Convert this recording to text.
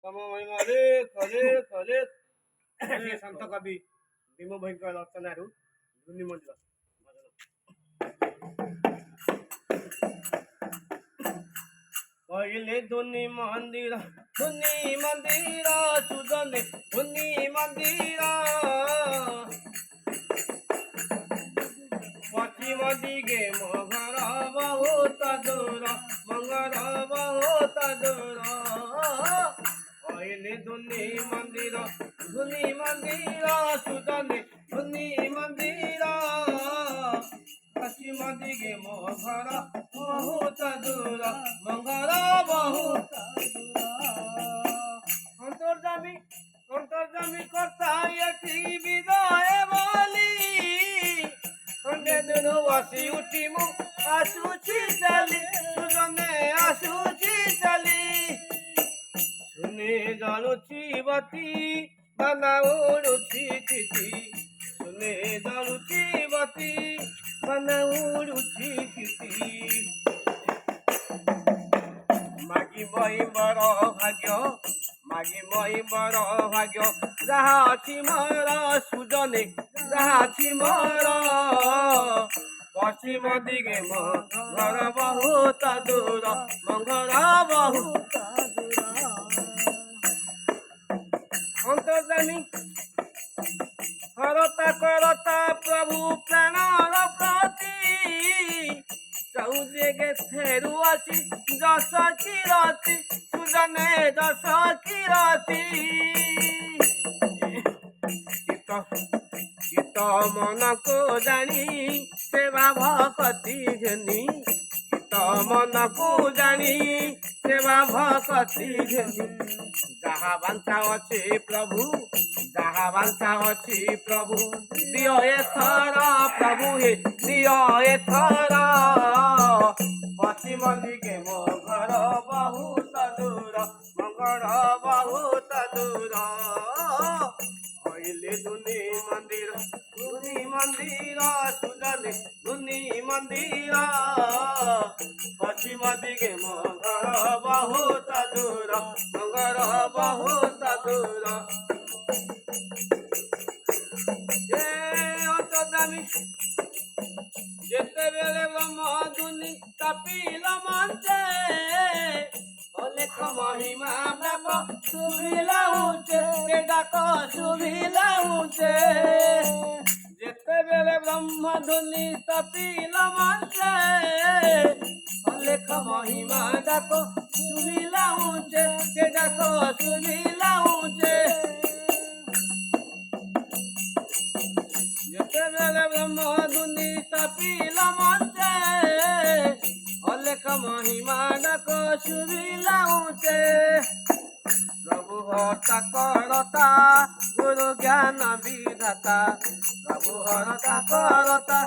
ତମ ମହିମା ଅଲେଖ ଅଲେଖ ଅଲେଖ। ସେ ସନ୍ଥ କବି ଭୀମ ଭୋଇଙ୍କ ରଚନାରୁ ଧୂନି ମଣ୍ଡଳ କହିଲେ ଧୂନି ମନ୍ଦିର ସୁଜନେ ଧୂନି ମନ୍ଦିର ପଶ୍ଚିମ ଦିଗେ ମୋ ଘର ବହୁତ ଦୂର ମଙ୍ଗର ବହୁତ ଦୂର କହିଲେ ଧୂନି ମନ୍ଦିର ସୁଜନେ ଧୂନି ମନ୍ଦିର ପଶ୍ଚିମ ଦିଗେ ମୋ ଘର ବହୁତ ଦୂର ମଙ୍ଗର ବହୁତ ଅନ୍ତର୍ଜାମୀ କର୍ତ୍ତା ଏଠି ବିଦୟ ବୋଲି ଖଣ୍ଡେ ଦିନ ବସି ଉଠି ମୁଁ ଆସୁଛି ଚାଲି ସୁଜନେ ଆସୁଛି ଚାଲି ଶୁନେ ଜଳୁଛି ବତି ବାନା ଉଡୁଛି କିଛି ଶୁନେ ଜଳୁଛି ବତି ବାନା ଉଡୁଛି କିଛି ମାଗିବଇ ବର ଭାଗ୍ୟ ଯାହା ଅଛି ମୋର ସୁଜନେ ଯାହା ଅଛି ମୋର ପଶ୍ଚିମ ଦିଗେ ମୋ ଘର ବହୁତ ଦୂର ମଙ୍ଗଳ ବହୁତ ଅନ୍ତର୍ଜାମୀ କରତା ପ୍ରଭୁ ପ୍ରାଣର ପ୍ରତି ଚଉଦିଗେ ଫେରୁଅଛି ଯଶ କିରତି ସୁଜନେ ଯଶ କିରତି ଚିତ ମନକୁ ଜାଣି ସେବା ଭକତି ଘେନି ଚିତ ମନକୁ ଜାଣି ସେବା ଭକତି ଘେନି ଯାହା ବାଞ୍ଚା ଅଛି ପ୍ରଭୁ ଦିଅ ଏଥର ପ୍ରଭୁ ହେ ଦିଅ ଏଥର ପଶ୍ଚିମ ଦିଗେ ମୋ ଘର ବହୁତ ଦୂର ମଙ୍ଗଳ ବହୁତ ଦୂର କହିଲେ ଧୂନି ମନ୍ଦିର ସୁଜନେ ଧୂନି ମନ୍ଦିର ପଶ୍ଚିମ ଦିଗେ ମୋ ଘର ବହୁତ ଦୂର ମଙ୍ଗଳ ବହୁତ ଦୂର ଅନ୍ତର୍ଜାମୀ ଯେତେବେଳେ ବ୍ରହ୍ମଧୁନି ତାପିଲ ମଞ୍ଚେ ଅଲେଖ ମହିମା ବ୍ୟାପ ଶୁଭିଲା ଉଞ୍ଚେ ଡାକ ଶୁଭିଲା ଉଞ୍ଚେ ଯେତେବେଳେ ବ୍ରହ୍ମଧୁନି ତାପିଲ ମଞ୍ଚେ ଅଲେଖ ମହିମା ଡାକ ଶୁଭିଲା ଉଞ୍ଚେ ଡାକ ଶୁଭିଲା ଉଞ୍ଚେ ଯେତେବେଳେ ବ୍ରହ୍ମଧୁନି ତାପିଲ ମଞ୍ଚେ ଅଲେଖ ମହିମା ଡାକ ଶୁଭିଲା ଉଞ୍ଚେ ପ୍ରଭୁ ହର୍ତ୍ତା କରତା ଗୁରୁ ଜ୍ଞାନ ବିଧାତା ପ୍ରଭୁ ହର୍ତ୍ତା କରତା